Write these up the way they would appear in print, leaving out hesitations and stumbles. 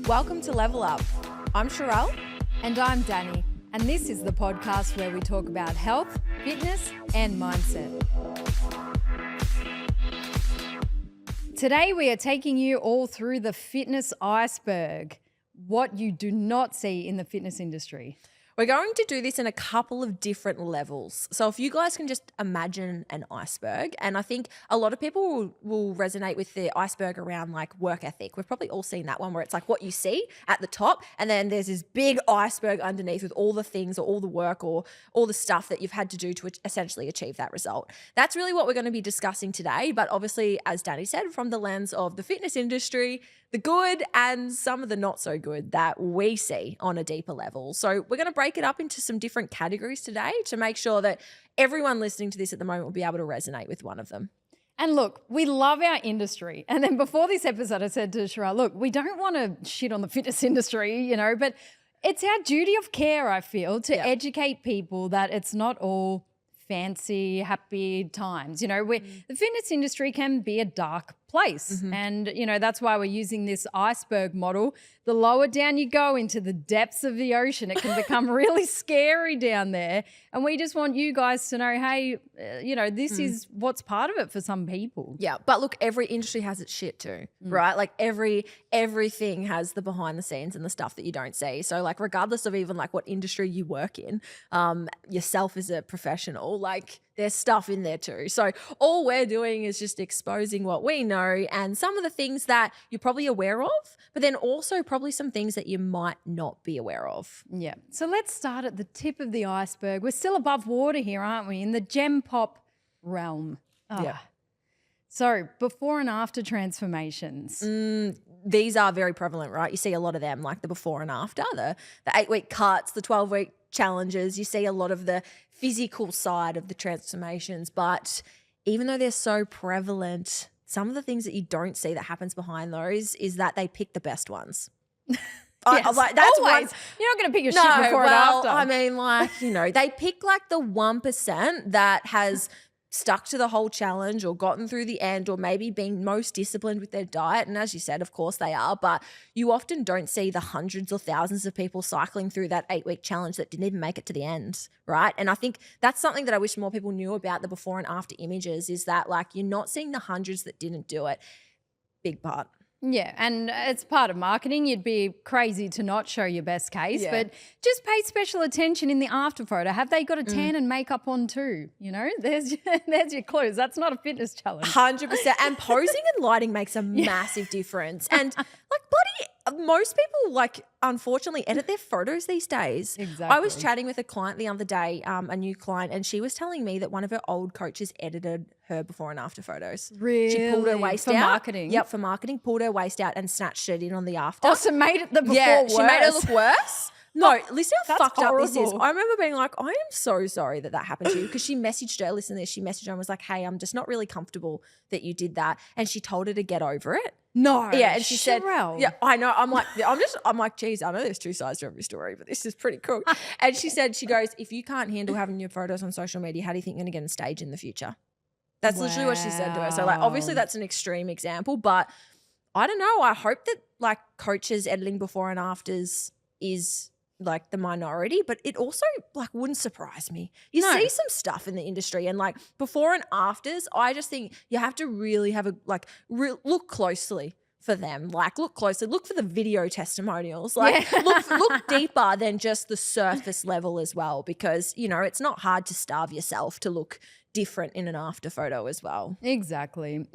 Welcome to Level Up. I'm Sherelle. And I'm Danny. And this is the podcast where we talk about health, fitness, and mindset. Today we are taking you all through the fitness iceberg, what you do not see in the fitness industry. We're going to do this in a couple of different levels. So if you guys can just imagine an iceberg, and I think a lot of people will resonate with the iceberg around like work ethic. We've probably all seen that one where it's like what you see at the top, and then there's this big iceberg underneath with all the things or all the work or all the stuff that you've had to do to essentially achieve that result. That's really what we're going to be discussing today. But obviously, as Danny said, from the lens of the fitness industry, the good and some of the not so good that we see on a deeper level. So we're going to break it up into some different categories today to make sure that everyone listening to this at the moment will be able to resonate with one of them. And look, we love our industry. And then before this episode, I said to Sherelle, look, we don't want to shit on the fitness industry, but it's our duty of care, I feel, to educate people that it's not all fancy, happy times. The fitness industry can be a dark place. Mm-hmm. And, that's why we're using this iceberg model. The lower down you go into the depths of the ocean, it can become really scary down there. And we just want you guys to know, hey, this is what's part of it for some people. Yeah. But look, every industry has its shit too, right? Like everything has the behind the scenes and the stuff that you don't see. So like regardless of even like what industry you work in, yourself as a professional, like there's stuff in there too. So all we're doing is just exposing what we know and some of the things that you're probably aware of, but then also probably some things that you might not be aware of. Yeah. So let's start at the tip of the iceberg. We're still above water here, aren't we? In the gem pop realm. Oh. Yeah. So before and after transformations. These are very prevalent, right? You see a lot of them, like the before and after, the 8-week cuts, the 12-week challenges. You see a lot of the physical side of the transformations, but even though they're so prevalent, some of the things that you don't see that happens behind those is that they pick the best ones. Yes, I'm like, that's always. You're not going to pick your shit before and after. I mean, they pick like the 1% that has stuck to the whole challenge or gotten through the end or maybe being most disciplined with their diet. And as you said, of course they are, but you often don't see the hundreds or thousands of people cycling through that 8-week challenge that didn't even make it to the end, right? And I think that's something that I wish more people knew about the before and after images is that like you're not seeing the hundreds that didn't do it. Big part. Yeah, and it's part of marketing. You'd be crazy to not show your best case, but just pay special attention in the after photo. Have they got a tan and makeup on too? There's your clues. That's not a fitness challenge. 100%. And posing and lighting makes a massive difference. And like most people like unfortunately edit their photos these days. Exactly. I was chatting with a client the other day, a new client, and she was telling me that one of her old coaches edited her before and after photos. Really? She pulled her waist out. For marketing? Yep, for marketing. Pulled her waist out and snatched it in on the after. Oh, so made it the before worse. She made it look worse. No, listen how That's fucked up this is. horrible. I remember being like, I am so sorry that happened to you because she messaged her, listen to this, she messaged her and was like, hey, I'm just not really comfortable that you did that. And she told her to get over it. No. Yeah, and she Sherelle. said, yeah, I know. I'm like, geez, I know there's two sides to every story, but this is pretty cool. And she goes, if you can't handle having your photos on social media, how do you think you're going to get on stage in the future? That's literally what she said to her. So like, obviously that's an extreme example, but I don't know. I hope that like coaches editing before and afters is like the minority, but it also like wouldn't surprise me. You see some stuff in the industry and like before and afters, I just think you have to really have a like look closely for them. Like look closely, look for the video testimonials, like look deeper than just the surface level as well, because it's not hard to starve yourself to look different in an after photo as well. Exactly.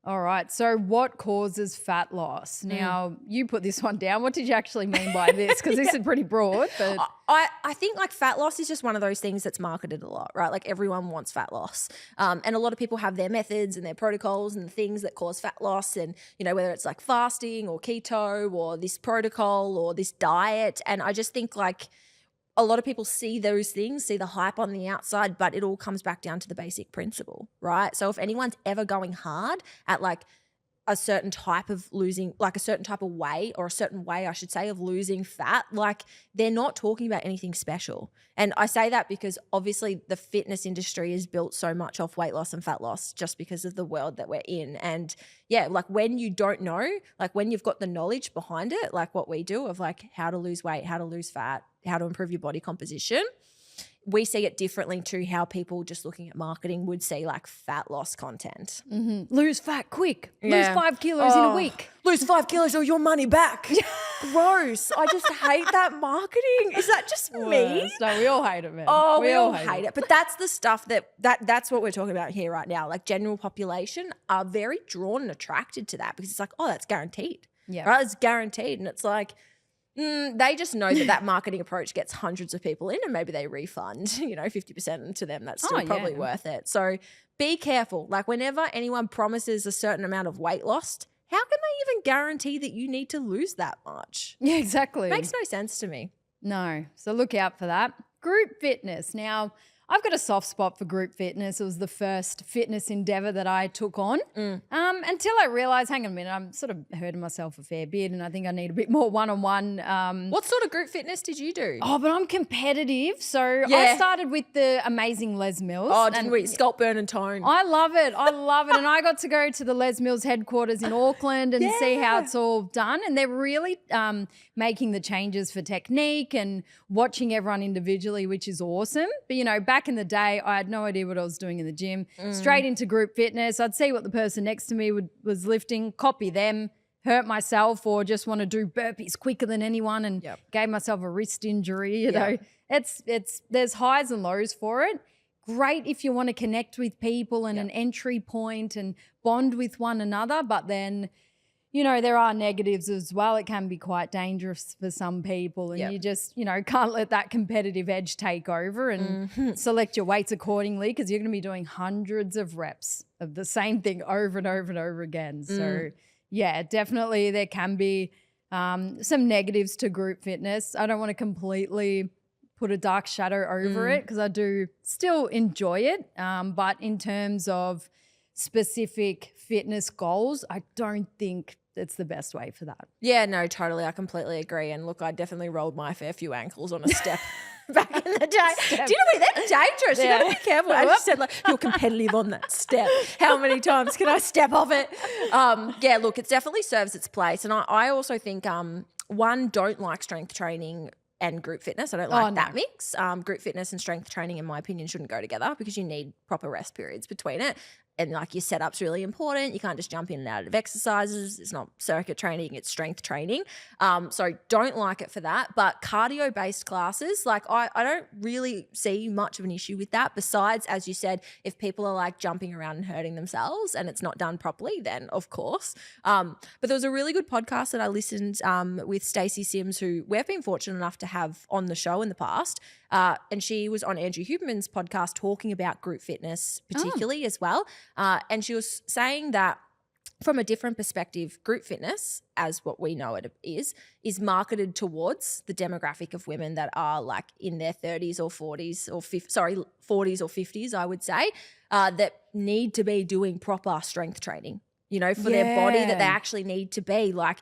All right. So what causes fat loss? Now, you put this one down. What did you actually mean by this? Because this is pretty broad. But I think like fat loss is just one of those things that's marketed a lot, right? Like everyone wants fat loss. And a lot of people have their methods and their protocols and things that cause fat loss. And, whether it's like fasting or keto or this protocol or this diet. And I just think like a lot of people see those things, see the hype on the outside, but it all comes back down to the basic principle, right? So if anyone's ever going hard at like a certain type of losing, like a certain type of way, or a certain way, I should say, of losing fat, like they're not talking about anything special. And I say that because obviously the fitness industry is built so much off weight loss and fat loss just because of the world that we're in. And yeah, like when you don't know, like when you've got the knowledge behind it, like what we do of like how to lose weight, how to lose fat, how to improve your body composition, we see it differently to how people just looking at marketing would see like fat loss content. Lose fat quick. Lose 5 kilos in a week. Lose 5 kilos or your money back. Gross. I just hate that marketing. Is that just me? No, we all hate it, man. Oh, we all hate it. But that's the stuff that's what we're talking about here right now. Like general population are very drawn and attracted to that because it's like, oh, that's guaranteed. Yeah. Right? It's guaranteed. And it's like, they just know that marketing approach gets hundreds of people in and maybe they refund, 50% to them. That's still probably worth it. So be careful. Like whenever anyone promises a certain amount of weight loss, how can they even guarantee that you need to lose that much? Yeah, exactly. Makes no sense to me. No. So look out for that. Group fitness. Now, I've got a soft spot for group fitness. It was the first fitness endeavor that I took on until I realized, hang on a minute, I'm sort of hurting myself a fair bit and I think I need a bit more one-on-one. What sort of group fitness did you do? Oh, but I'm competitive. So I started with the amazing Les Mills. Oh, didn't we? Sculpt, burn and tone. I love it. I love it. And I got to go to the Les Mills headquarters in Auckland and see how it's all done. And they're really making the changes for technique and watching everyone individually, which is awesome. But, back in the day, I had no idea what I was doing in the gym. Straight into group fitness. I'd see what the person next to me was lifting, copy them, hurt myself or just want to do burpees quicker than anyone and gave myself a wrist injury. You know, there's highs and lows for it. Great if you want to connect with people and an entry point and bond with one another, but then there are negatives as well. It can be quite dangerous for some people and you just, can't let that competitive edge take over and select your weights accordingly because you're going to be doing hundreds of reps of the same thing over and over and over again. So, yeah, definitely there can be some negatives to group fitness. I don't want to completely put a dark shadow over it because I do still enjoy it. But in terms of specific fitness goals, I don't think it's the best way for that. Yeah, no, totally. I completely agree. And look, I definitely rolled my fair few ankles on a step back in the day. Do you know what? That's dangerous. You got to be careful. I just said, like, you're competitive on that step. How many times can I step off it? Yeah, look, it definitely serves its place. And I also think, one, don't like strength training and group fitness. I don't like that mix. Group fitness and strength training, in my opinion, shouldn't go together because you need proper rest periods between it. And like your setup's really important. You can't just jump in and out of exercises. It's not circuit training, it's strength training. So don't like it for that. But cardio-based classes, like I don't really see much of an issue with that. Besides, as you said, if people are like jumping around and hurting themselves and it's not done properly, then of course. But there was a really good podcast that I listened with Stacey Sims, who we've been fortunate enough to have on the show in the past. And she was on Andrew Huberman's podcast talking about group fitness particularly as well. And she was saying that from a different perspective, group fitness, as what we know it is marketed towards the demographic of women that are like in their 30s or 40s or 40s or 50s, I would say, that need to be doing proper strength training. For their body, that they actually need to be like,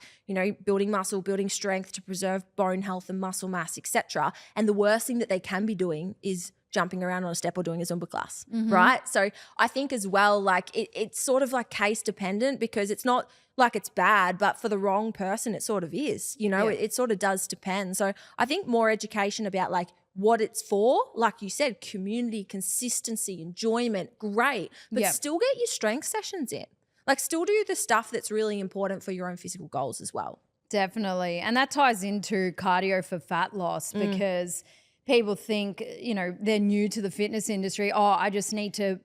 building muscle, building strength to preserve bone health and muscle mass, etc. And the worst thing that they can be doing is jumping around on a step or doing a Zumba class, right? So I think as well, like it's sort of like case dependent because it's not like it's bad, but for the wrong person, it sort of is, it sort of does depend. So I think more education about like what it's for, like you said, community, consistency, enjoyment, great, but still get your strength sessions in. Like still do the stuff that's really important for your own physical goals as well. Definitely. And that ties into cardio for fat loss because people think, they're new to the fitness industry. Oh, I just need to,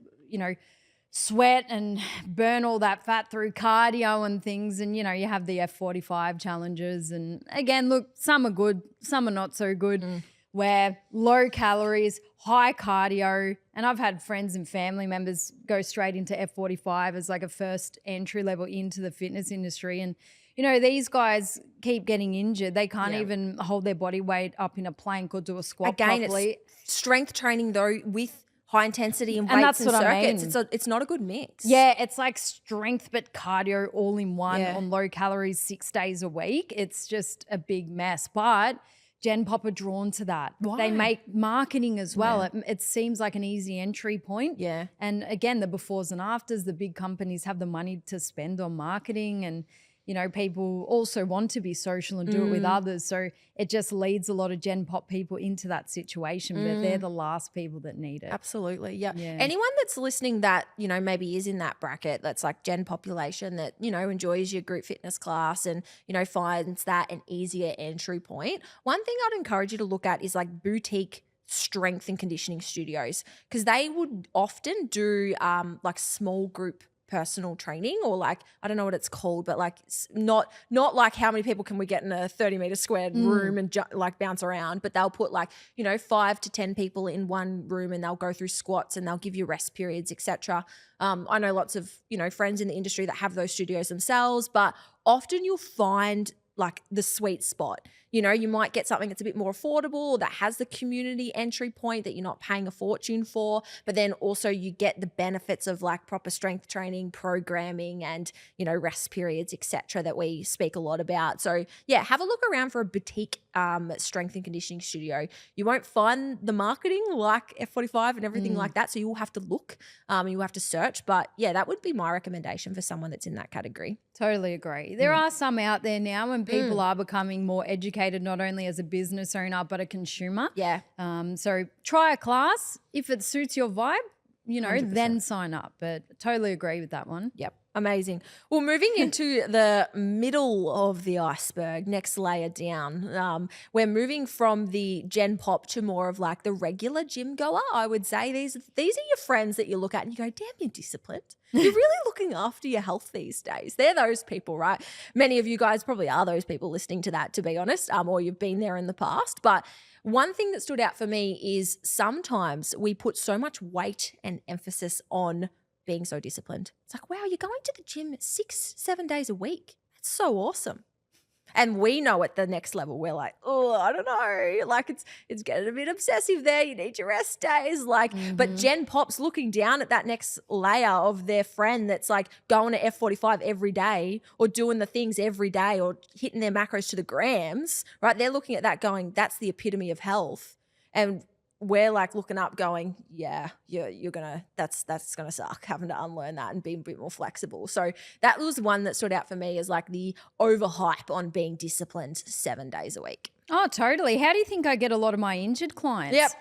sweat and burn all that fat through cardio and things. And, you have the F45 challenges. And again, look, some are good, some are not so good. Where low calories, high cardio, and I've had friends and family members go straight into F45 as like a first entry level into the fitness industry. And, these guys keep getting injured. They can't even hold their body weight up in a plank or do a squat properly. It's strength training though with high intensity and weights And that's and what I circuits. mean. It's not a good mix. Yeah, it's like strength but cardio all in one Yeah. on low calories 6 days a week. It's just a big mess. But Gen Pop are drawn to that. Why? They make marketing as well. It seems like an easy entry point. Yeah. And again, the befores and afters, the big companies have the money to spend on marketing, and you know, people also want to be social and do it with others. So it just leads a lot of Gen Pop people into that situation, but they're the last people that need it. Absolutely. Yeah. Yeah. Anyone that's listening that, you know, maybe is in that bracket, that's like Gen population that, you know, enjoys your group fitness class and, you know, finds that an easier entry point. One thing I'd encourage you to look at is like boutique strength and conditioning studios, because they would often do like small group personal training, or like, I don't know what it's called, but like not like how many people can we get in a 30-meter squared room and like bounce around, but they'll put like, you know, 5 to 10 people in one room and they'll go through squats and they'll give you rest periods, etc. I know lots of, you know, friends in the industry that have those studios themselves, but often you'll find like the sweet spot. You know, you might get something that's a bit more affordable, that has the community entry point that you're not paying a fortune for, but then also you get the benefits of like proper strength training, programming, and, you know, rest periods, etc., that we speak a lot about. So yeah, have a look around for a boutique strength and conditioning studio. You won't find the marketing like F45 and everything like that, so you will have to look, you will have to search. But yeah, that would be my recommendation for someone that's in that category. Totally agree. There are some out there now, and people are becoming more educated, not only as a business owner, but a consumer. Yeah. So try a class. If it suits your vibe, you know, 100%. then sign up. But totally agree with that one. Yep. Amazing. Well, moving into the middle of the iceberg, next layer down, we're moving from the Gen Pop to more of like the regular gym goer. I would say these are your friends that you look at and you go, damn, you're disciplined. You're really looking after your health these days. They're those people, right? Many of you guys probably are those people listening to that, to be honest, or you've been there in the past. But one thing that stood out for me is sometimes we put so much weight and emphasis on being so disciplined. It's like, wow, you're going to the gym 6-7 days a week. That's so awesome. And we know at the next level, we're like, oh, I don't know. Like it's getting a bit obsessive there. You need your rest days. Like, but Gen Pop's looking down at that next layer of their friend that's like going to F45 every day or doing the things every day or hitting their macros to the grams, right? They're looking at that going, that's the epitome of health. And we're like looking up going, yeah, you're gonna, that's gonna suck, having to unlearn that and be a bit more flexible. So that was one that stood out for me as like the overhype on being disciplined 7 days a week. Oh, totally. How do you think I get a lot of my injured clients? Yep.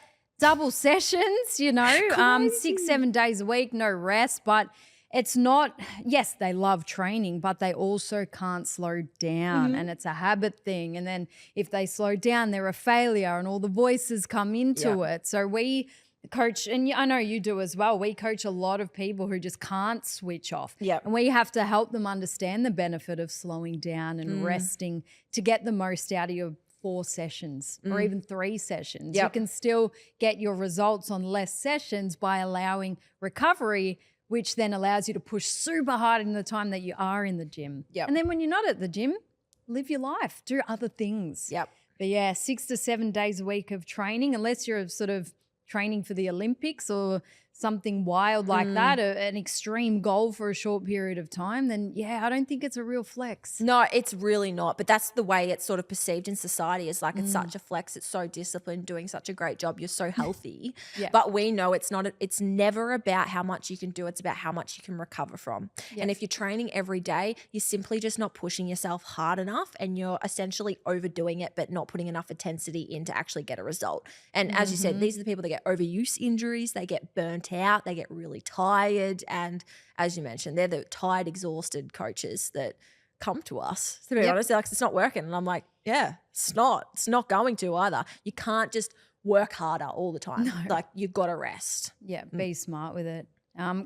Double sessions, you know, 6-7 days a week, no rest, but it's not, yes, they love training, but they also can't slow down and it's a habit thing. And then if they slow down, they're a failure and all the voices come into it. So we coach, and I know you do as well, we coach a lot of people who just can't switch off. Yep. And we have to help them understand the benefit of slowing down and resting to get the most out of your 4 sessions or even 3 sessions. Yep. You can still get your results on less sessions by allowing recovery, which then allows you to push super hard in the time that you are in the gym. Yep. And then when you're not at the gym, live your life, do other things. Yep. But yeah, 6 to 7 days a week of training, unless you're sort of training for the Olympics or something wild like that, an extreme goal for a short period of time, then yeah, I don't think it's a real flex. No, it's really not. But that's the way it's sort of perceived in society, is like it's such a flex. It's so disciplined, doing such a great job. You're so healthy. But we know it's not. It's never about how much you can do. It's about how much you can recover from. And if you're training every day, you're simply just not pushing yourself hard enough, and you're essentially overdoing it, but not putting enough intensity in to actually get a result. And as you said, these are the people that get overuse injuries. They get burnt out, they get really tired, and as you mentioned, they're the tired, exhausted coaches that come to us, to be honest. They're like, it's not working, and I'm like, yeah, it's not going to either. You can't just work harder all the time. Like, you've got to rest. Be smart with it.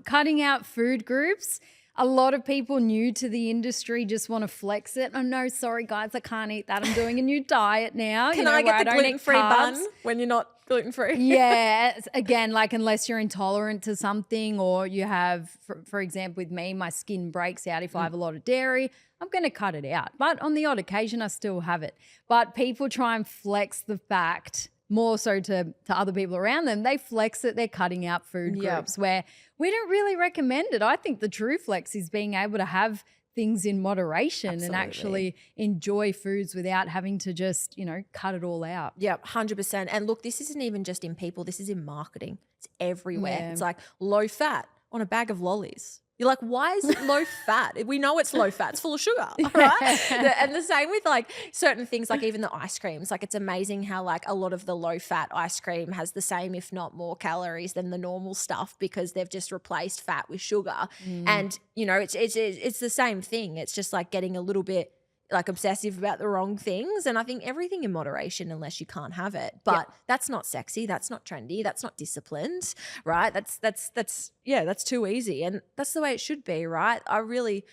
Cutting out food groups. A lot of people new to the industry just want to flex it. Oh no, sorry guys, I can't eat that. I'm doing a new diet now. Can I get the gluten-free bun when you're not gluten-free? Yeah, again, like unless you're intolerant to something, or you have, for example, with me, my skin breaks out if I have a lot of dairy, I'm going to cut it out. But on the odd occasion, I still have it. But people try and flex the fact more so to other people around them, they flex it. They're cutting out food groups where we don't really recommend it. I think the true flex is being able to have things in moderation and actually enjoy foods without having to just, cut it all out. Yeah, 100%. And look, this isn't even just in people. This is in marketing. It's everywhere. Yeah. It's like low fat on a bag of lollies. You're like, why is it low fat? We know it's low fat. It's full of sugar, right? And the same with like certain things, like even the ice creams. Like it's amazing how like a lot of the low fat ice cream has the same, if not more calories than the normal stuff because they've just replaced fat with sugar. And, it's the same thing. It's just like getting a little bit like obsessive about the wrong things. And I think everything in moderation unless you can't have it. But that's not sexy. That's not trendy. That's not disciplined, right? That's too easy. And that's the way it should be, right? I really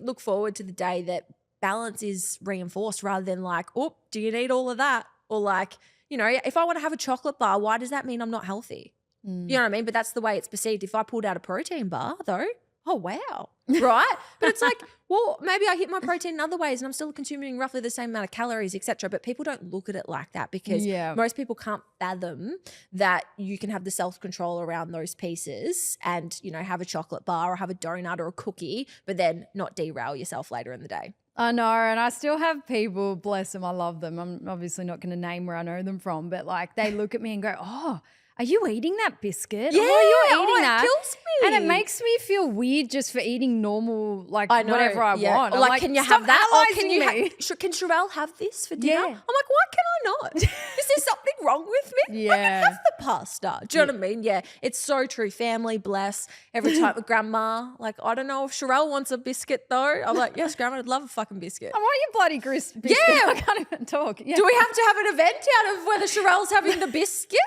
look forward to the day that balance is reinforced rather than like, oh, do you need all of that? Or like, if I want to have a chocolate bar, why does that mean I'm not healthy? You know what I mean? But that's the way it's perceived. If I pulled out a protein bar though, oh, wow, right? But it's like, well, maybe I hit my protein in other ways and I'm still consuming roughly the same amount of calories, etc. But people don't look at it like that because most people can't fathom that you can have the self-control around those pieces and, have a chocolate bar or have a donut or a cookie, but then not derail yourself later in the day. I know, and I still have people, bless them, I love them. I'm obviously not going to name where I know them from, but like they look at me and go, oh, are you eating that biscuit? Yeah, you're eating that. It kills me. And it makes me feel weird just for eating normal, like whatever I want. Or like, can you have that? Or can Sherelle have this for dinner? Yeah. I'm like, why can I not? Is there something wrong with me? Yeah. Let me have the pasta. Do you know what I mean? Yeah, it's so true. Family, bless. Every time with grandma, like, I don't know if Sherelle wants a biscuit though. I'm like, yes, grandma, I'd love a fucking biscuit. I want your bloody biscuit. Yeah. I can't even talk. Yeah. Do we have to have an event out of whether Sherelle's having the biscuit?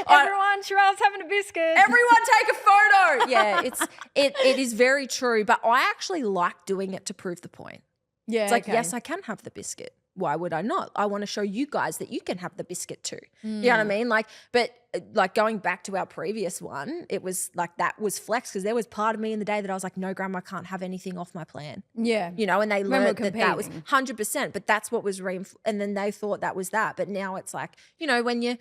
Everyone, Sherelle's having a biscuit. Everyone take a photo. Yeah, it is very true. But I actually like doing it to prove the point. Yeah. It's like, yes, I can have the biscuit. Why would I not? I want to show you guys that you can have the biscuit too. You know what I mean? Like, but like going back to our previous one, it was like that was flex because there was part of me in the day that I was like, no, grandma, I can't have anything off my plan. Yeah. And they learned that was 100%, but that's what was and then they thought that was that. But now it's like, when you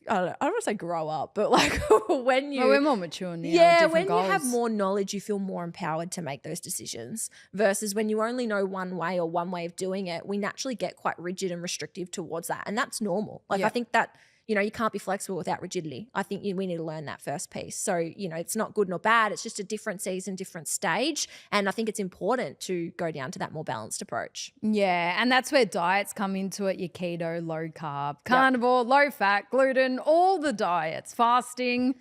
I don't want to say grow up, but like when you... Well, we're more mature now. Yeah, when goals. You have more knowledge, you feel more empowered to make those decisions versus when you only know one way or one way of doing it, we naturally get quite rigid and restrictive towards that. And that's normal. Like I think that, you can't be flexible without rigidity. I think we need to learn that first piece. So, it's not good nor bad. It's just a different season, different stage. And I think it's important to go down to that more balanced approach. Yeah. And that's where diets come into it. Your keto, low carb, carnivore, low fat, gluten, all the diets, fasting.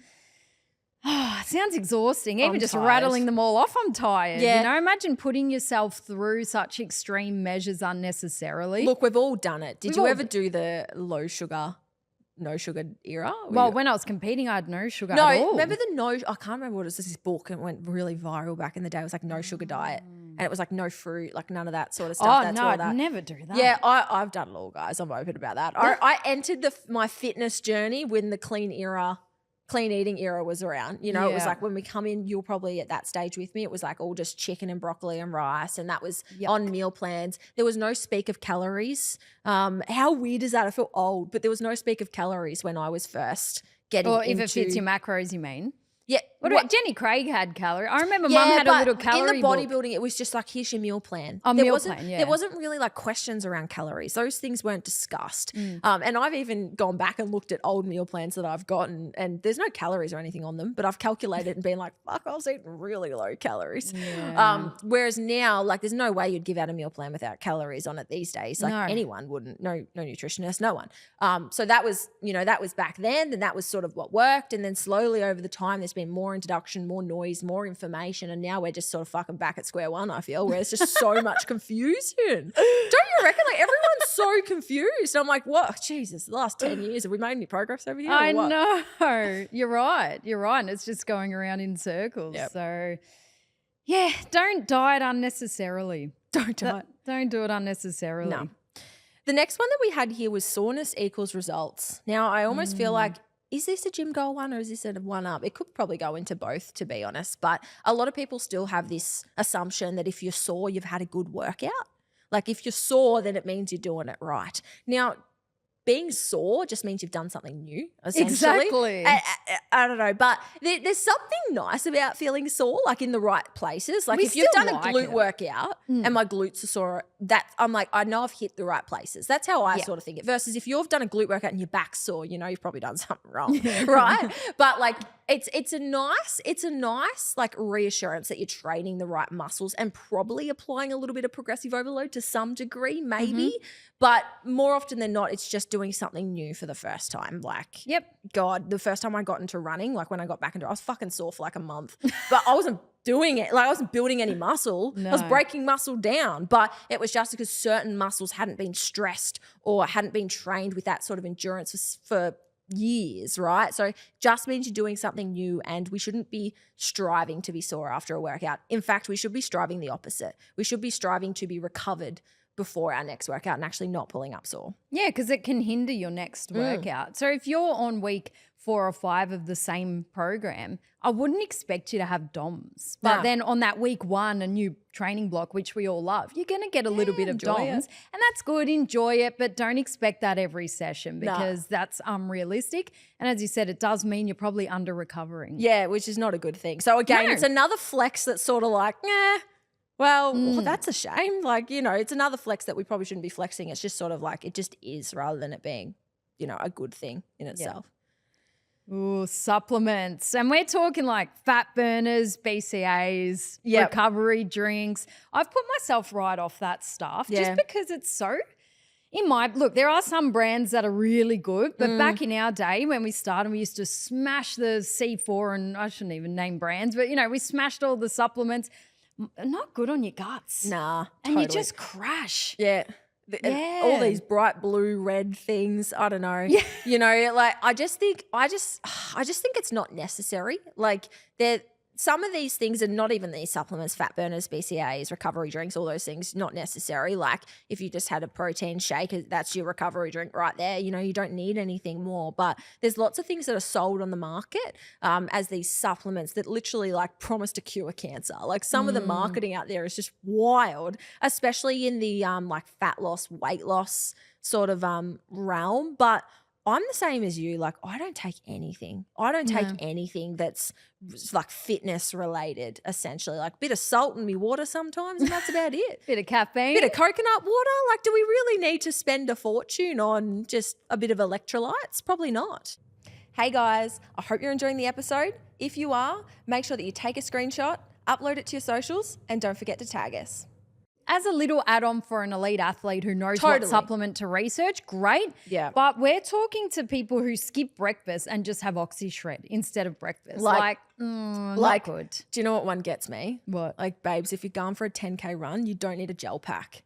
Oh, it sounds exhausting. Even just rattling them all off, I'm tired. Yeah. Imagine putting yourself through such extreme measures unnecessarily. Look, we've all done it. Did you ever do the low sugar? No sugar era? Well, when I was competing, I had no sugar at all. Remember I can't remember what it was. This book and it went really viral back in the day. It was like no sugar diet. And it was like no fruit, like none of that sort of stuff. Oh, no, I'd never do that. Yeah, I've done it all, guys. I'm open about that. I entered my fitness journey when the clean eating era was around. It was like when we come in, you're probably at that stage with me. It was like all just chicken and broccoli and rice, and that was on meal plans. There was no speak of calories. How weird is that? I feel old, but there was no speak of calories when I was first getting into... Or if it fits your macros, you mean? Yeah. What about Jenny Craig had calorie? I remember Mum had a little calorie in the bodybuilding, it was just like, here's your meal plan. There wasn't really like questions around calories. Those things weren't discussed. And I've even gone back and looked at old meal plans that I've gotten and there's no calories or anything on them, but I've calculated and been like, fuck, I was eating really low calories. Yeah. Whereas now, like there's no way you'd give out a meal plan without calories on it these days. Like anyone wouldn't, no nutritionist, no one. So that was, that was back then and that was sort of what worked. And then slowly over the time, there's been more introduction, more noise, more information, and now we're just sort of fucking back at square one, I feel, where it's just so much confusion. Don't you reckon? Like everyone's so confused. I'm like, what? Jesus, the last 10 years, have we made any progress over here? I know. You're right. And it's just going around in circles. Yep. So yeah, don't diet unnecessarily. Don't do it unnecessarily. No. The next one that we had here was soreness equals results. Now, I almost feel like, is this a gym goal one or is this a one up? It could probably go into both, to be honest. But a lot of people still have this assumption that if you're sore, you've had a good workout. Like if you're sore, then it means you're doing it right. Now, being sore just means you've done something new, essentially. Exactly. I don't know, but there's something nice about feeling sore, like in the right places. Like We if you've still done a like glute it. workout and my glutes are sore, that I'm like, I know I've hit the right places. That's how I sort of think it. Versus if you've done a glute workout and your back's sore, you know, you've probably done something wrong, right? But like it's a nice like reassurance that you're training the right muscles and probably applying a little bit of progressive overload to some degree, maybe. But more often than not, it's just doing something new for the first time. Like, God, the first time I got into running, like when I got back into it, I was fucking sore for like a month. But I wasn't doing it. Like I wasn't building any muscle. I was breaking muscle down. But it was just because certain muscles hadn't been stressed or hadn't been trained with that sort of endurance for years, right? So just means you're doing something new, and we shouldn't be striving to be sore after a workout. In fact, we should be striving the opposite. We should be striving to be recovered before our next workout and actually not pulling up sore. Yeah, because it can hinder your next workout. So if you're on week 4 or 5 of the same program, I wouldn't expect you to have DOMs. But then on that week 1, a new training block, which we all love, you're going to get a little bit of DOMs. And that's good. Enjoy it. But don't expect that every session because that's unrealistic. And as you said, it does mean you're probably under recovering. Yeah, which is not a good thing. So again, it's another flex that's sort of like, well, that's a shame. Like, you know, it's another flex that we probably shouldn't be flexing. It's just sort of like, it just is rather than it being, you know, a good thing in itself. Ooh, supplements. And we're talking like fat burners, BCAAs, recovery drinks. I've put myself right off that stuff just because it's so... Look, there are some brands that are really good, but back in our day when we started, we used to smash the C4 and I shouldn't even name brands, but, you know, we smashed all the supplements. Not good on your guts. Nah, and you just crash. Yeah. And all these bright blue, red things. I don't know. Yeah. You know, like I just think it's not necessary. Like some of these things are not even these supplements, fat burners, BCAAs, recovery drinks, all those things, not necessary. Like if you just had a protein shake, that's your recovery drink right there. You know, you don't need anything more. But there's lots of things that are sold on the market as these supplements that literally like promise to cure cancer. Like some of the marketing out there is just wild, especially in the like fat loss, weight loss sort of realm. But I'm the same as you. Like, I don't take anything. I don't take anything that's like fitness related, essentially. Like a bit of salt in me water sometimes, and that's about it. Bit of caffeine. Bit of coconut water. Like, do we really need to spend a fortune on just a bit of electrolytes? Probably not. Hey guys, I hope you're enjoying the episode. If you are, make sure that you take a screenshot, upload it to your socials, and don't forget to tag us. As a little add-on for an elite athlete who knows what supplement to research, great. Yeah. But we're talking to people who skip breakfast and just have OxyShred instead of breakfast. Not good. Do you know what one gets me? What? Like, babes, if you're going for a 10K run, you don't need a gel pack.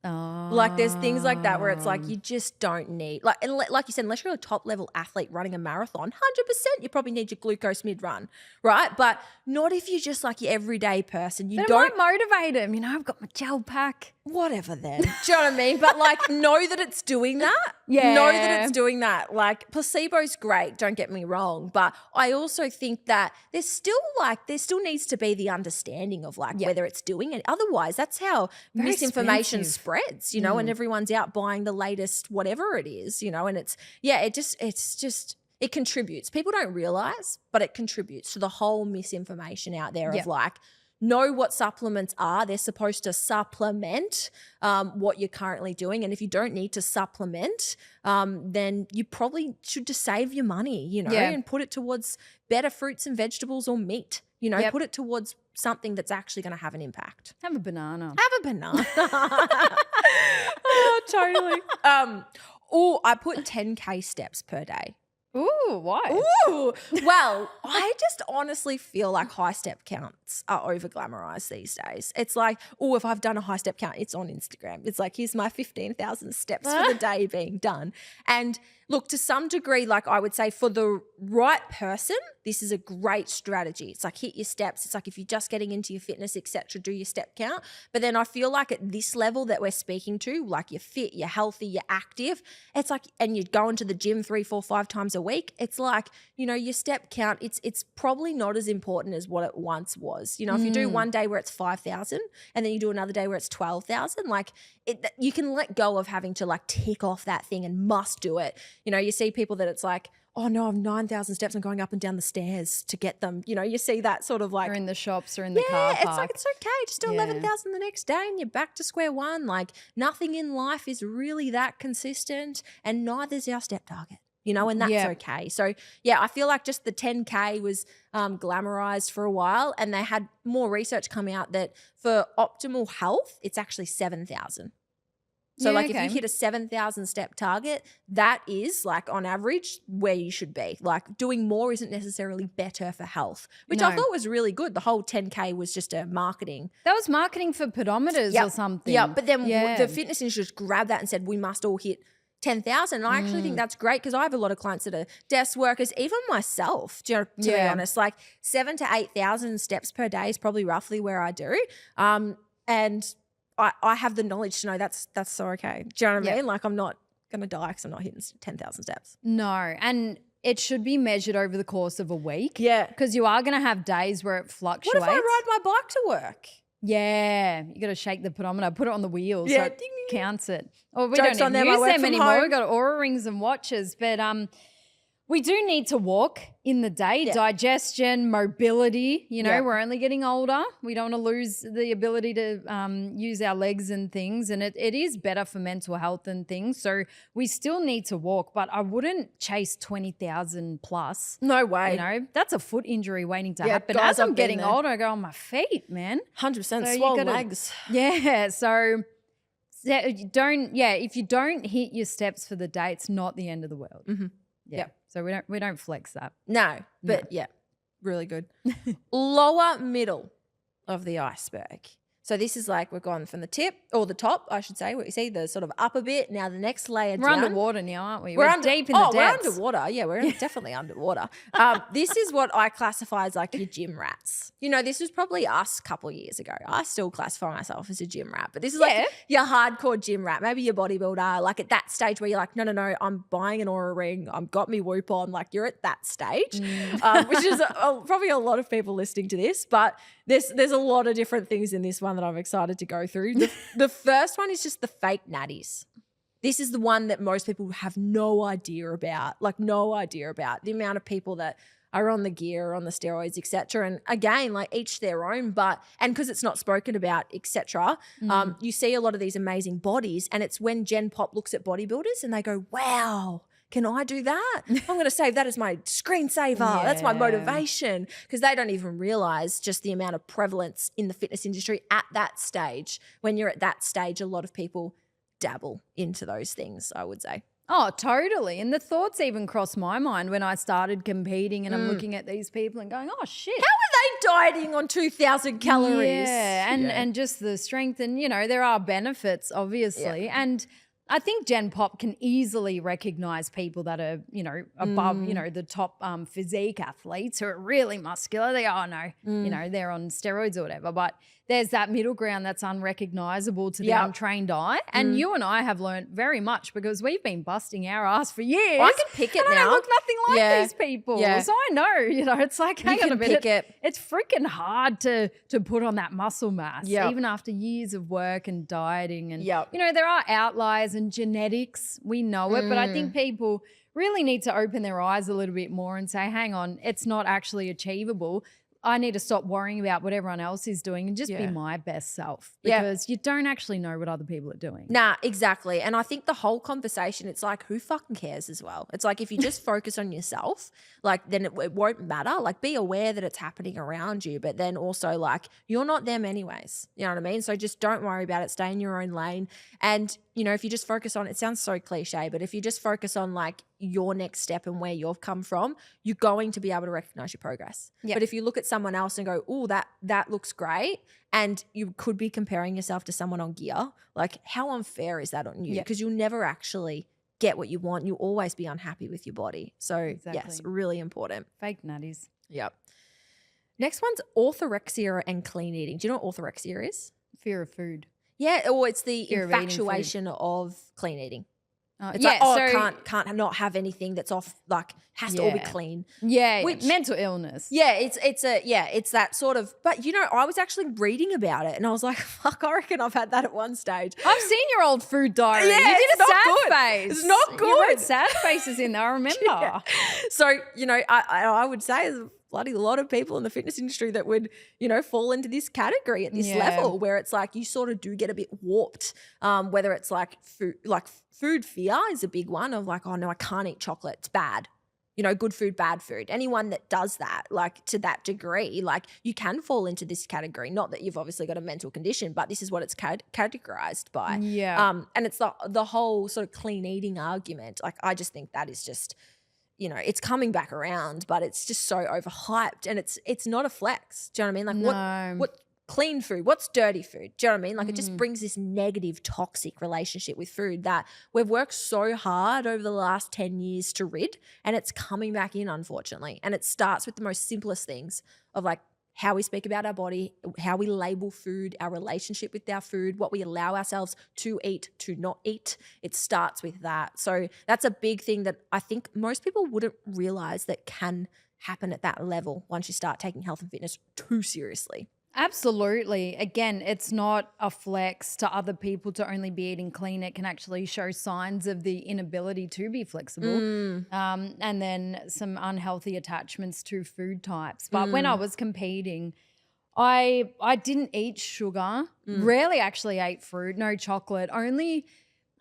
Like there's things like that where it's like you just don't need like you said, unless you're a top level athlete running a marathon, 100% you probably need your glucose mid run, right? But not if you're just like your everyday person. It might motivate them. You know, I've got my gel pack. Whatever then. Do you know what I mean? But like know that it's doing that. Yeah. Know that it's doing that. Like placebo's great, don't get me wrong. But I also think that there still needs to be the understanding of like whether it's doing it. Otherwise, that's how misinformation spreads, you know, and everyone's out buying the latest whatever it is, you know, and it contributes. People don't realize, but it contributes to the whole misinformation out there of like, know what supplements are. They're supposed to supplement what you're currently doing. And if you don't need to supplement, then you probably should just save your money, you know, and put it towards better fruits and vegetables or meat, you know, put it towards something that's actually going to have an impact. Have a banana. Oh, totally. I put 10K steps per day. Ooh, why? Ooh. Well, I just honestly feel like high step counts are over glamorized these days. It's like, if I've done a high step count, it's on Instagram. It's like, here's my 15,000 steps for the day being done. And Look, to some degree, like I would say for the right person, this is a great strategy. It's like hit your steps. It's like if you're just getting into your fitness, etc., do your step count. But then I feel like at this level that we're speaking to, like you're fit, you're healthy, you're active, it's like, and you're going to the gym 3, 4, 5 times a week. It's like, you know, your step count, it's probably not as important as what it once was. You know, if you do one day where it's 5,000 and then you do another day where it's 12,000, like you can let go of having to like tick off that thing and must do it. You know, you see people that it's like, oh no, I'm 9,000 steps. I'm going up and down the stairs to get them. You know, you see that sort of like. Or in the shops or in the car park. It's like, it's okay. Just do 11,000 the next day and you're back to square one. Like nothing in life is really that consistent and neither's our step target, you know, and that's okay. So yeah, I feel like just the 10K was glamorized for a while and they had more research come out that for optimal health, it's actually 7,000. So like if you hit a 7,000 step target, that is like on average where you should be. Like doing more isn't necessarily better for health, which I thought was really good. The whole 10K was just a marketing. That was marketing for pedometers or something. Yeah, but then the fitness industry just grabbed that and said we must all hit 10,000. And I actually think that's great because I have a lot of clients that are desk workers, even myself, to be honest, like 7,000 to 8,000 steps per day is probably roughly where I do. And I have the knowledge to know that's so okay. Do you know what I mean? Like I'm not going to die because I'm not hitting 10,000 steps. No. And it should be measured over the course of a week. Yeah. Because you are going to have days where it fluctuates. What if I ride my bike to work? Yeah. You got to shake the pedometer, put it on the wheels so it counts it. Or we Jokes don't on even use them anymore. home. We've got Oura rings and watches. But we do need to walk in the day, digestion, mobility. You know, we're only getting older. We don't want to lose the ability to use our legs and things. And it is better for mental health and things. So we still need to walk, but I wouldn't chase 20,000 plus. No way. You know, that's a foot injury waiting to happen. guys, As I'm I've been getting there. older, I go on my feet, man. 100% So swollen legs. Yeah. So if you don't hit your steps for the day, it's not the end of the world. Mm-hmm. Yeah. So we don't flex that. No, but really good. Lower middle of the iceberg. So this is like we've gone from the tip or the top, I should say. What you see, the sort of upper bit. Now the next layer We're down. underwater now, aren't we? We're deep in the depths. We're underwater. Yeah, we're definitely underwater. This is what I classify as like your gym rats. You know, this was probably us a couple of years ago. I still classify myself as a gym rat, but this is like your hardcore gym rat, maybe your bodybuilder, like at that stage where you're like, no, I'm buying an Oura ring. I've got me Whoop on. Like you're at that stage, which is probably a lot of people listening to this, but there's a lot of different things in this one that I'm excited to go through. The first one is just the fake natties. This is the one that most people have no idea about, the amount of people that are on the gear, on the steroids, etc. And again, like each their own, and because it's not spoken about, etc. You see a lot of these amazing bodies, and it's when Gen Pop looks at bodybuilders and they go, wow, can I do that? I'm going to save that as my screensaver. Yeah. That's my motivation, because they don't even realize just the amount of prevalence in the fitness industry at that stage. When you're at that stage, a lot of people dabble into those things, I would say. Oh, totally. And the thoughts even crossed my mind when I started competing and I'm looking at these people and going, oh, shit. How are they dieting on 2,000 calories? Yeah, and just the strength. And, you know, there are benefits, obviously. Yeah. And I think Gen Pop can easily recognize people that are, you know, above, you know, the top physique athletes who are really muscular. They go, oh, no, you know, they're on steroids or whatever. But there's that middle ground that's unrecognizable to the untrained eye. And you and I have learned very much because we've been busting our ass for years. I can pick it and now. I look nothing like these people. So I know, you know, it's like, hang on a minute. It's freaking hard to put on that muscle mass, even after years of work and dieting. And, you know, there are outliers and genetics. We know it. But I think people really need to open their eyes a little bit more and say, hang on, it's not actually achievable. I need to stop worrying about what everyone else is doing and just be my best self, because you don't actually know what other people are doing. Nah, exactly. And I think the whole conversation, it's like, who fucking cares as well? It's like if you just focus on yourself, like then it won't matter. Like be aware that it's happening around you, but then also like you're not them anyways. You know what I mean? So just don't worry about it. Stay in your own lane. And, you know, if you just focus on, it sounds so cliche, but if you just focus on like your next step and where you've come from, you're going to be able to recognize your progress. But if you look at someone else and go, oh, that looks great, and you could be comparing yourself to someone on gear, like how unfair is that on you? Because you'll never actually get what you want, you'll always be unhappy with your body. So yes, really important. Fake nutties. Yep. Next one's orthorexia and clean eating. Do you know what orthorexia is? Fear of food. Yeah, or it's the Fear of infatuation of clean eating. It's yeah, like, oh, can't not have anything that's off, like has to all be clean. Yeah, mental illness. Yeah, it's that sort of, but you know, I was actually reading about it and I was like, fuck, I reckon I've had that at one stage. I've seen your old food diary. Yeah, you did a sad face. It's not good. You wrote sad faces in there, I remember. Yeah. So, you know, I would say there's bloody a lot of people in the fitness industry that would, you know, fall into this category at this level where it's like you sort of do get a bit warped, whether it's like food fear is a big one of like, oh no, I can't eat chocolate, it's bad. You know, good food, bad food. Anyone that does that, like to that degree, like you can fall into this category. Not that you've obviously got a mental condition, but this is what it's categorized by. Yeah. And it's the whole sort of clean eating argument. Like I just think that is just, you know, it's coming back around, but it's just so overhyped and it's not a flex. Do you know what I mean? Like what clean food, what's dirty food? Do you know what I mean? Like it just brings this negative, toxic relationship with food that we've worked so hard over the last 10 years to rid, and it's coming back in, unfortunately. And it starts with the most simplest things of like how we speak about our body, how we label food, our relationship with our food, what we allow ourselves to eat, to not eat. It starts with that. So that's a big thing that I think most people wouldn't realize that can happen at that level once you start taking health and fitness too seriously. Absolutely. Again, it's not a flex to other people to only be eating clean. It can actually show signs of the inability to be flexible, and then some unhealthy attachments to food types. But when I was competing, I didn't eat sugar, rarely actually ate fruit, no chocolate, only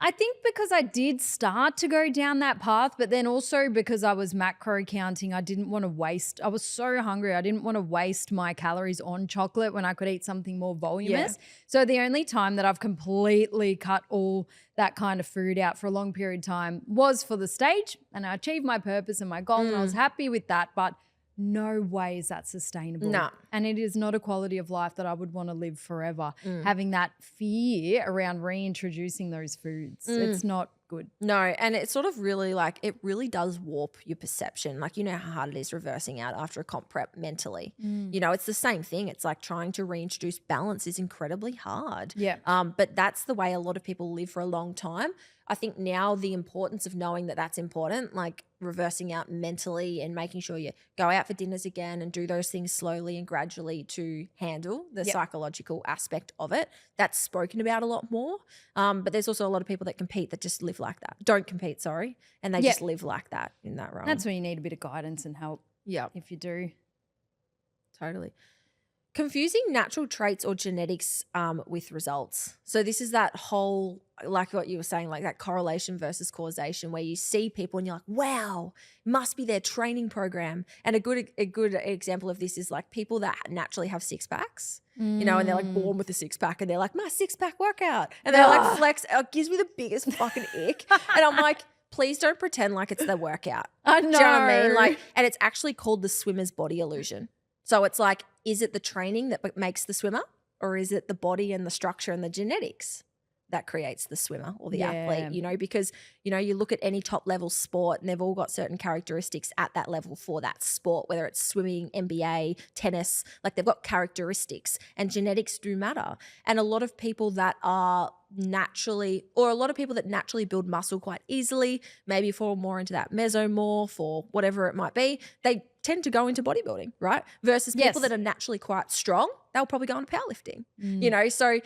I think because I did start to go down that path, but then also because I was macro counting, I didn't want to waste. I was so hungry. I didn't want to waste my calories on chocolate when I could eat something more voluminous. Yeah. So the only time that I've completely cut all that kind of food out for a long period of time was for the stage, and I achieved my purpose and my goal and I was happy with that. But no way is that sustainable. No. And it is not a quality of life that I would want to live forever. Having that fear around reintroducing those foods. It's not good. No, and it's sort of really like, it really does warp your perception. Like, you know how hard it is reversing out after a comp prep mentally. You know, it's the same thing. It's like trying to reintroduce balance is incredibly hard. Yeah. But that's the way a lot of people live for a long time. I think now the importance of knowing that that's important, like reversing out mentally and making sure you go out for dinners again and do those things slowly and gradually to handle the psychological aspect of it. That's spoken about a lot more. But there's also a lot of people that compete that just live like that. Don't compete, sorry. And they just live like that in that realm. That's where you need a bit of guidance and help. Yeah. If you do. Totally. Confusing natural traits or genetics with results. So this is that whole, like what you were saying, like that correlation versus causation, where you see people and you're like, wow, must be their training program. And a good example of this is like people that naturally have six packs, you know, and they're like born with a six pack and they're like, my 6-pack workout. And they're like flex, it gives me the biggest fucking ick. And I'm like, please don't pretend like it's the workout. I know. Do you know what I mean? Like, and it's actually called the swimmer's body illusion. So it's like, is it the training that makes the swimmer, or is it the body and the structure and the genetics that creates the swimmer or the athlete, you know? Because, you know, you look at any top level sport and they've all got certain characteristics at that level for that sport, whether it's swimming, NBA, tennis, like they've got characteristics, and genetics do matter. And a lot of people that are naturally, or a lot of people that naturally build muscle quite easily, maybe fall more into that mesomorph or whatever it might be, they tend to go into bodybuilding, right? Versus people that are naturally quite strong, they'll probably go into powerlifting, you know? So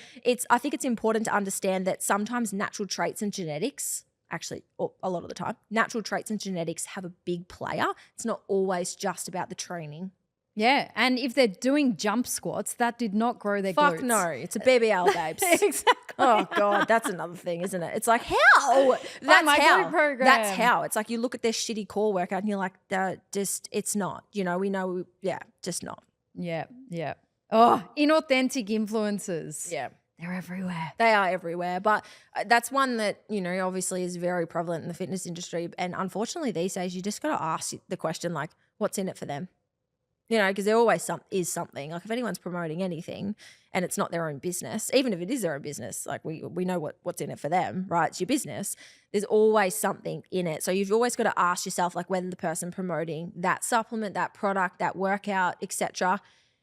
I think it's important to understand that sometimes natural traits and genetics, actually, or a lot of the time, natural traits and genetics have a big player. It's not always just about the training. Yeah, and if they're doing jump squats, that did not grow their glutes. Fuck no, it's a BBL, babes. Exactly. Oh God, that's another thing, isn't it? It's like, how? That's my how. glute program. That's how. It's like you look at their shitty core workout and you're like, it's not. You know, we know, just not. Yeah, yeah. Oh, inauthentic influences. Yeah. They're everywhere. They are everywhere. But that's one that, you know, obviously is very prevalent in the fitness industry. And unfortunately these days you just got to ask the question like, what's in it for them? You know, because there always is something. Like if anyone's promoting anything and it's not their own business, even if it is their own business, like we know what's in it for them, right? It's your business. There's always something in it. So you've always got to ask yourself, like whether the person promoting that supplement, that product, that workout, etc.,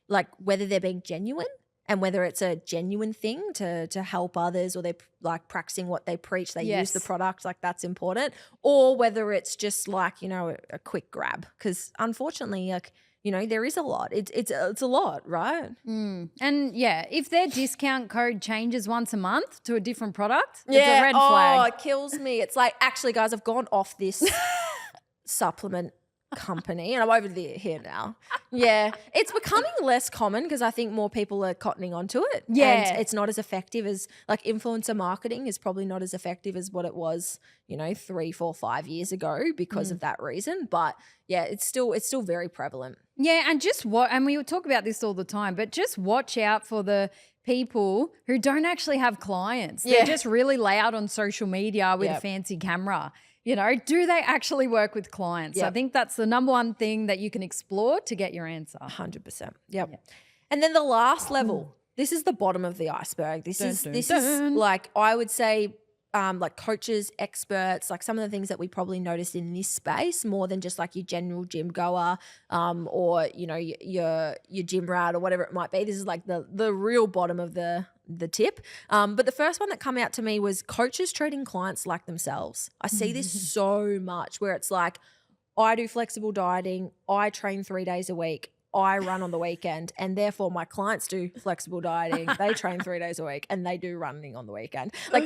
like whether they're being genuine and whether it's a genuine thing to help others, or they're like practicing what they preach, they use the product, like that's important, or whether it's just like, you know, a quick grab. Because unfortunately, like, you know, there is a lot. It's a lot, right? And yeah, if their discount code changes once a month to a different product, it's a red flag. Oh, it kills me. It's like, actually, guys, I've gone off this supplement company and I'm over here now. Yeah, it's becoming less common because I think more people are cottoning onto it. Yeah. And it's not as effective as, like, influencer marketing is probably not as effective as what it was, you know, 3, 4, 5 years ago because of that reason. But yeah, it's still very prevalent. Yeah, and and we talk about this all the time, but just watch out for the people who don't actually have clients. They're just really loud on social media with a fancy camera. You know, do they actually work with clients? I think that's the number one thing that you can explore to get your answer. 100%. Yep. And then the last level, this is the bottom of the iceberg. This is like, I would say, like coaches, experts, like some of the things that we probably notice in this space more than just like your general gym goer, or, you know, your gym rat or whatever it might be. This is like the real bottom of the tip. But the first one that come out to me was coaches treating clients like themselves. I see this so much where it's like, I do flexible dieting, I train 3 days a week, I run on the weekend, and therefore my clients do flexible dieting. They train 3 days a week and they do running on the weekend. Like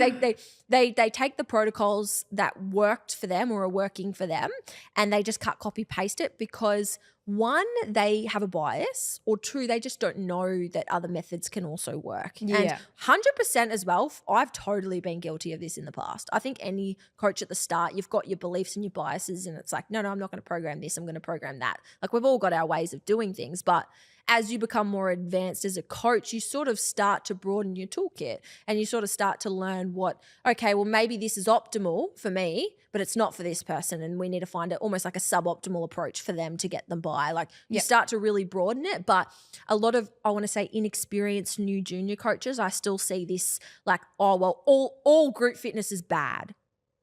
they take the protocols that worked for them or are working for them and they just cut, copy, paste it because one, they have a bias, or two, they just don't know that other methods can also work. Yeah. And 100% as well, I've totally been guilty of this in the past. I think any coach at the start, you've got your beliefs and your biases and it's like, no, I'm not going to program this, I'm going to program that. Like we've all got our ways of doing things, but as you become more advanced as a coach, you sort of start to broaden your toolkit and you sort of start to learn what, okay, well, maybe this is optimal for me, but it's not for this person. And we need to find it almost like a suboptimal approach for them to get them by. Like you start to really broaden it. But a lot of, I want to say, inexperienced new junior coaches, I still see this like, oh, well, all group fitness is bad.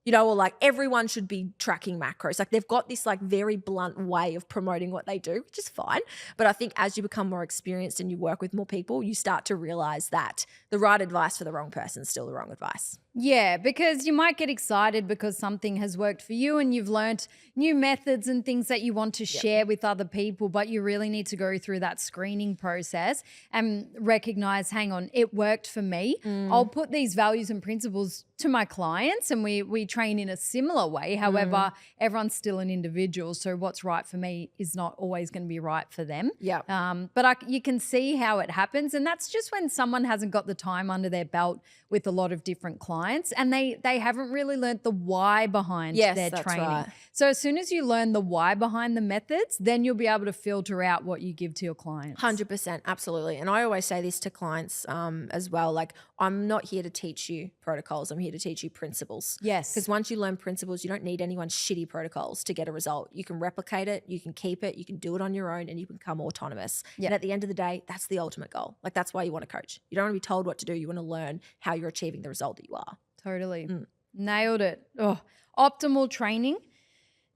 You know, or like everyone should be tracking macros. Like they've got this like very blunt way of promoting what they do, which is fine. But I think as you become more experienced and you work with more people, you start to realize that the right advice for the wrong person is still the wrong advice. Yeah, because you might get excited because something has worked for you and you've learnt new methods and things that you want to share with other people, but you really need to go through that screening process and recognize, hang on, it worked for me. I'll put these values and principles to my clients and we train in a similar way. However, everyone's still an individual, so what's right for me is not always going to be right for them. But you can see how it happens, and that's just when someone hasn't got the time under their belt with a lot of different clients and they haven't really learnt the why behind their training. Right. So as soon as you learn the why behind the methods, then you'll be able to filter out what you give to your clients. 100%, absolutely. And I always say this to clients as well, like I'm not here to teach you protocols, I'm here to teach you principles. Yes. Because once you learn principles, you don't need anyone's shitty protocols to get a result. You can replicate it, you can keep it, you can do it on your own and you can become autonomous. And at the end of the day, that's the ultimate goal. Like that's why you want to coach. You don't want to be told what to do, you want to learn how you're achieving the result that you are. Totally. Nailed it. Oh, optimal training.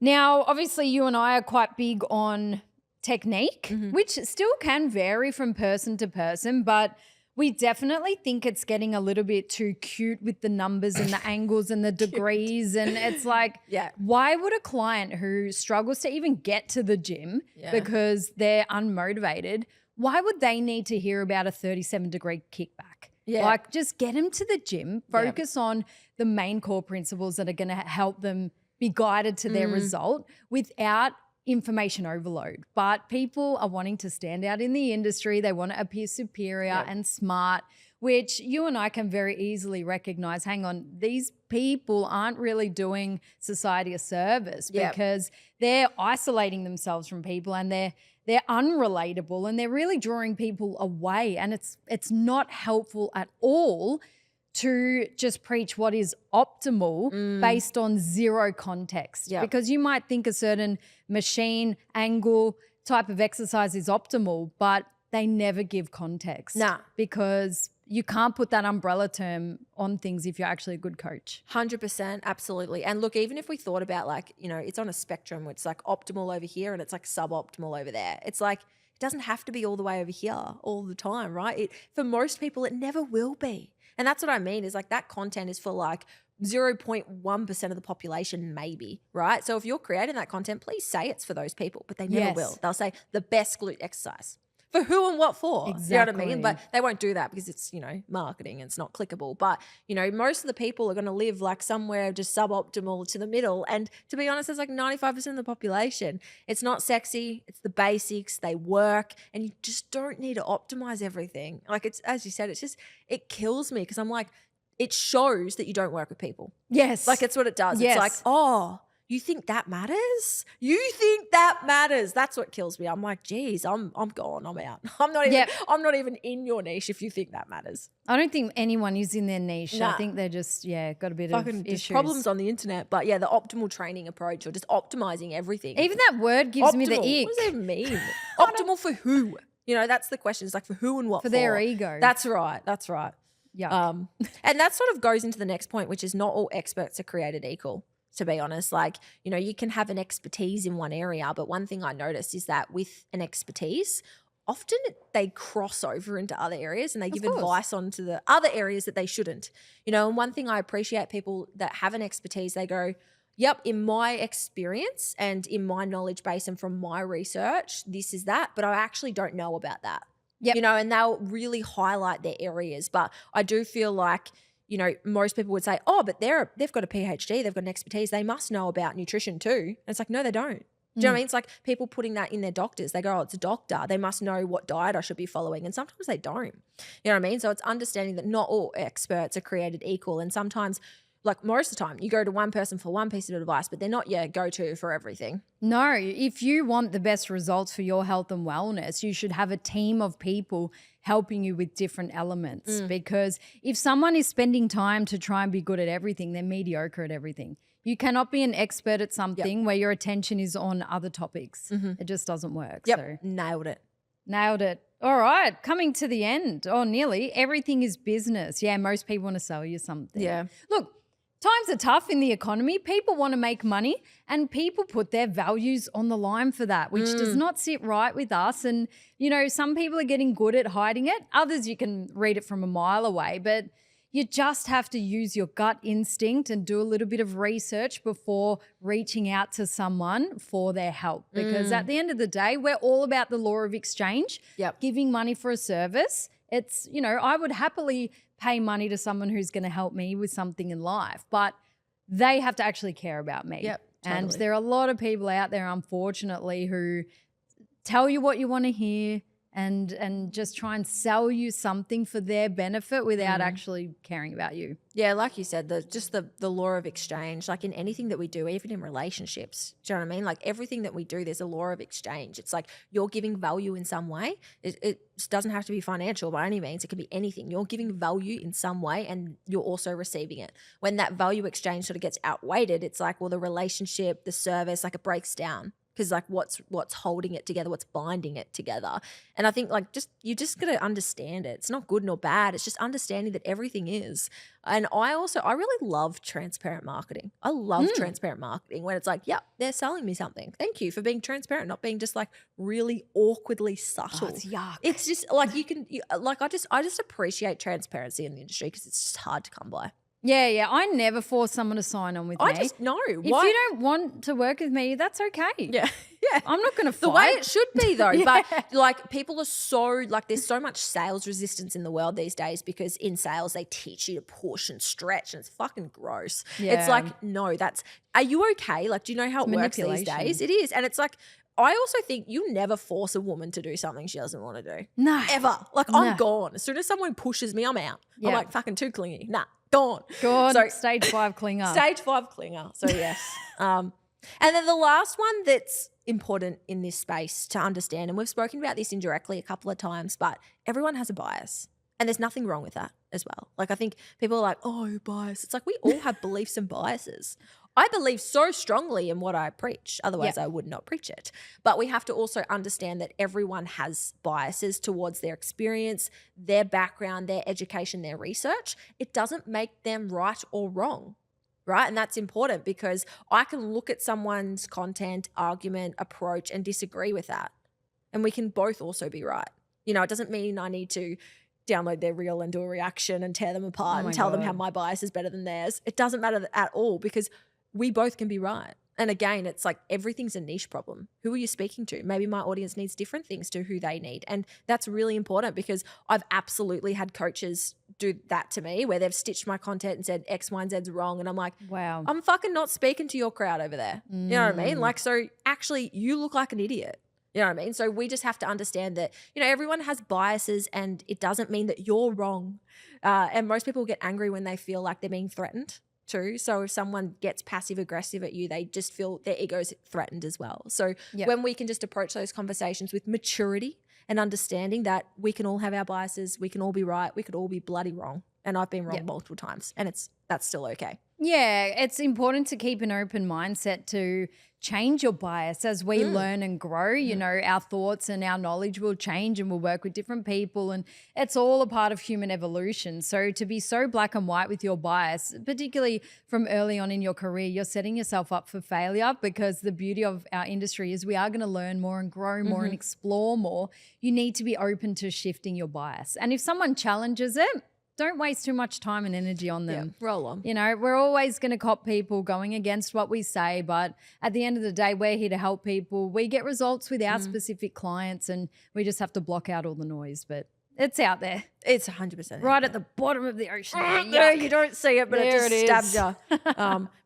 Now, obviously you and I are quite big on technique, which still can vary from person to person, but we definitely think it's getting a little bit too cute with the numbers and the angles and the degrees. And it's like, why would a client who struggles to even get to the gym because they're unmotivated, why would they need to hear about a 37-degree kickback? Like just get them to the gym, focus on the main core principles that are going to help them be guided to their result without information overload. But people are wanting to stand out in the industry. They want to appear superior and smart, which you and I can very easily recognize, hang on, these people aren't really doing society a service because they're isolating themselves from people and they're unrelatable and they're really drawing people away, and it's not helpful at all to just preach what is optimal based on zero context. Because you might think a certain machine, angle, type of exercise is optimal, but they never give context. Nah. Because you can't put that umbrella term on things if you're actually a good coach. 100%, absolutely. And look, even if we thought about like, you know, it's on a spectrum, it's like optimal over here and it's like suboptimal over there. It's like, it doesn't have to be all the way over here all the time, right? For most people, it never will be. And that's what I mean is like that content is for like 0.1% of the population maybe, right? So if you're creating that content, please say it's for those people, but they never will. They'll say the best glute exercise. For who and what for? Exactly. You know what I mean? But they won't do that because it's, you know, marketing and it's not clickable. But, you know, most of the people are going to live like somewhere just suboptimal to the middle. And to be honest, it's like 95% of the population. It's not sexy. It's the basics. They work. And you just don't need to optimize everything. Like it's, as you said, it's just, it kills me because I'm like, it shows that you don't work with people. Yes. Like it's what it does. Yes. It's like, oh, you think that matters? You think that matters? That's what kills me. I'm like, geez, I'm gone. I'm out. I'm not even in your niche if you think that matters. I don't think anyone is in their niche. Nah. I think they're just, got a bit Fucking of just issues. problems on the internet. But yeah, the optimal training approach or just optimizing everything. Even that word gives me the ick. What does that even mean? Optimal for who? You know, that's the question. It's like for who and what for. For their ego. That's right. That's right. Yeah. And that sort of goes into the next point, which is not all experts are created equal. To be honest, like, you know, you can have an expertise in one area, but one thing I noticed is that with an expertise, often they cross over into other areas and they give advice onto the other areas that they shouldn't. You know, and one thing I appreciate people that have an expertise, they go, yep, in my experience and in my knowledge base and from my research, this is that, but I actually don't know about that. Yep. You know, and they'll really highlight their areas. But I do feel like, you know, most people would say, oh, but they've got a PhD, they've got an expertise, they must know about nutrition too. And it's like, no, they don't. Do you know what I mean? It's like people putting that in their doctors. They go, oh, it's a doctor. They must know what diet I should be following. And sometimes they don't. You know what I mean? So it's understanding that not all experts are created equal. And sometimes, like most of the time, you go to one person for one piece of advice, but they're not your go-to for everything. No, if you want the best results for your health and wellness, you should have a team of people helping you with different elements. Because if someone is spending time to try and be good at everything, they're mediocre at everything. You cannot be an expert at something where your attention is on other topics. It just doesn't work. Yep, So. nailed it. Nailed it. All right, coming to the end, or nearly, everything is business. Yeah, most people want to sell you something. Yeah. Look, times are tough in the economy. People want to make money and people put their values on the line for that, which does not sit right with us. And, you know, some people are getting good at hiding it. Others, you can read it from a mile away, but you just have to use your gut instinct and do a little bit of research before reaching out to someone for their help. Because at the end of the day, we're all about the law of exchange, giving money for a service. It's, you know, I would happily pay money to someone who's going to help me with something in life, but they have to actually care about me. Yep, And totally. there are a lot of people out there, unfortunately, who tell you what you want to hear and just try and sell you something for their benefit without actually caring about you. Yeah, like you said, the law of exchange, like in anything that we do, even in relationships, do you know what I mean? Like everything that we do, there's a law of exchange. It's like you're giving value in some way. It doesn't have to be financial by any means. It can be anything. You're giving value in some way and you're also receiving it. When that value exchange sort of gets outweighed, it's like, well, the relationship, the service, like it breaks down. Because like what's holding it together, what's binding it together. And I think like you just got to understand it. It's not good nor bad. It's just understanding that everything is. And I really love transparent marketing. I love transparent marketing when it's like, yep, they're selling me something. Thank you for being transparent, not being just like really awkwardly subtle. Oh, it's yuck. It's just like I just appreciate transparency in the industry because it's just hard to come by. Yeah. I never force someone to sign on with me. I just know. If you don't want to work with me, that's okay. Yeah. I'm not going to fight. The way it should be though. But like people are so like there's so much sales resistance in the world these days because in sales they teach you to push and stretch and it's fucking gross. Yeah. It's like, no, are you okay? Like, do you know how it works these days? It is. And it's like, I also think you never force a woman to do something she doesn't want to do. No. Ever. Like I'm gone. As soon as someone pushes me, I'm out. Yeah. I'm like fucking too clingy. Nah, gone. So, stage 5 clinger. Stage 5 clinger. So yes. And then the last one that's important in this space to understand, and we've spoken about this indirectly a couple of times, but everyone has a bias. And there's nothing wrong with that as well. Like I think people are like, oh, bias. It's like we all have beliefs and biases. I believe so strongly in what I preach. Otherwise, I would not preach it. But we have to also understand that everyone has biases towards their experience, their background, their education, their research. It doesn't make them right or wrong, right? And that's important because I can look at someone's content, argument, approach, and disagree with that. And we can both also be right. You know, it doesn't mean I need to download their reel and do a reaction and tear them apart and tell them how my bias is better than theirs. It doesn't matter at all because we both can be right. And again, it's like everything's a niche problem. Who are you speaking to? Maybe my audience needs different things to who they need. And that's really important because I've absolutely had coaches do that to me where they've stitched my content and said X, Y, and Z's wrong. And I'm like, wow, I'm fucking not speaking to your crowd over there. You know what I mean? Like, so actually you look like an idiot. You know what I mean? So we just have to understand that, you know, everyone has biases and it doesn't mean that you're wrong. And most people get angry when they feel like they're being threatened too. So if someone gets passive aggressive at you, they just feel their ego's threatened as well. So when we can just approach those conversations with maturity and understanding that we can all have our biases, we can all be right, we could all be bloody wrong. And I've been wrong multiple times and that's still okay. Yeah, it's important to keep an open mindset to change your bias as we learn and grow. You know, our thoughts and our knowledge will change and we'll work with different people and it's all a part of human evolution. So to be so black and white with your bias, particularly from early on in your career, you're setting yourself up for failure because the beauty of our industry is we are going to learn more and grow more and explore more. You need to be open to shifting your bias. And if someone challenges it, don't waste too much time and energy on them. Yeah, roll on. You know, we're always going to cop people going against what we say, but at the end of the day, we're here to help people. We get results with our specific clients and we just have to block out all the noise, but it's out there. It's 100%. Right at the bottom of the ocean. There, you don't see it, but There it just stabs you.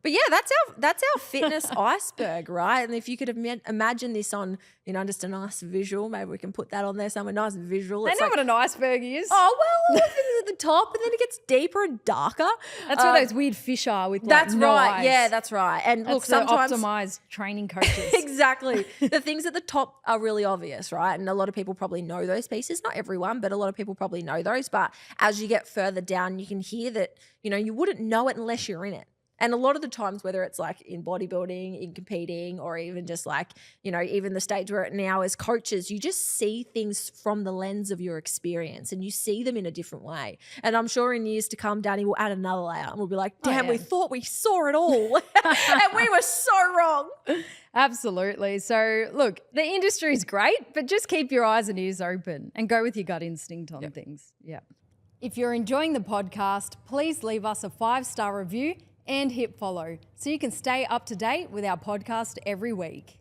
But yeah, that's our fitness iceberg, right? And if you could imagine this on, you know, just a nice visual, maybe we can put that on there somewhere, nice visual. I know what an iceberg is. Oh, well, it's at the top and then it gets deeper and darker. That's where those weird fish are with like that's no right. eyes. Yeah, that's right. And That's look, sometimes optimized training coaches. exactly. The things at the top are really obvious, right? And a lot of people probably know those pieces. Not everyone, but a lot of people probably know those. But as you get further down, you can hear that, you know, you wouldn't know it unless you're in it. And a lot of the times, whether it's like in bodybuilding, in competing, or even just like, you know, even the stage we're at now as coaches, you just see things from the lens of your experience and you see them in a different way. And I'm sure in years to come, Danny will add another layer and we'll be like, damn, we thought we saw it all. And we were so wrong. Absolutely. So look, the industry is great, but just keep your eyes and ears open and go with your gut instinct on things. Yeah. If you're enjoying the podcast, please leave us a 5-star review and hit follow so you can stay up to date with our podcast every week.